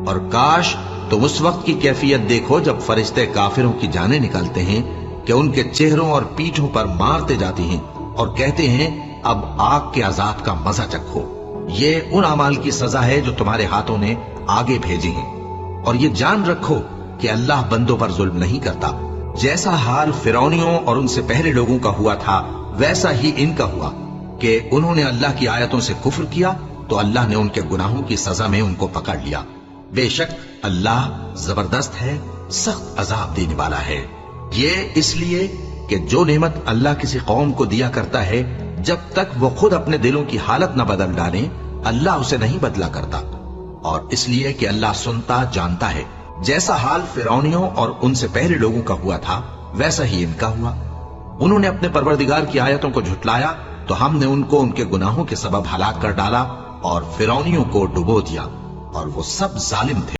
اور کاش تم اس وقت کی کیفیت دیکھو جب فرشتے کافروں کی جانیں نکالتے ہیں کہ ان کے چہروں اور پیٹھوں پر مارتے جاتے ہیں اور کہتے ہیں اب آگ کے عذاب کا مزہ چکھو۔ یہ ان اعمال کی سزا ہے جو تمہارے ہاتھوں نے آگے بھیجے ہیں، اور یہ جان رکھو کہ اللہ بندوں پر ظلم نہیں کرتا۔ جیسا حال فرعونیوں اور ان سے پہلے لوگوں کا ہوا تھا ویسا ہی ان کا ہوا کہ انہوں نے اللہ کی آیتوں سے کفر کیا تو اللہ نے ان کے گناہوں کی سزا میں ان کو پکڑ لیا۔ بے شک اللہ زبردست ہے، سخت عذاب دینے والا ہے۔ یہ اس لیے کہ جو نعمت اللہ کسی قوم کو دیا کرتا ہے جب تک وہ خود اپنے دلوں کی حالت نہ بدل ڈالیں اللہ اسے نہیں بدلا کرتا، اور اس لیے کہ اللہ سنتا جانتا ہے۔ جیسا حال فرعونیوں اور ان سے پہلے لوگوں کا ہوا تھا ویسا ہی ان کا ہوا۔ انہوں نے اپنے پروردگار کی آیتوں کو جھٹلایا تو ہم نے ان کو ان کے گناہوں کے سبب ہلاک کر ڈالا اور فرعونیوں کو ڈبو دیا، اور وہ سب ظالم تھے۔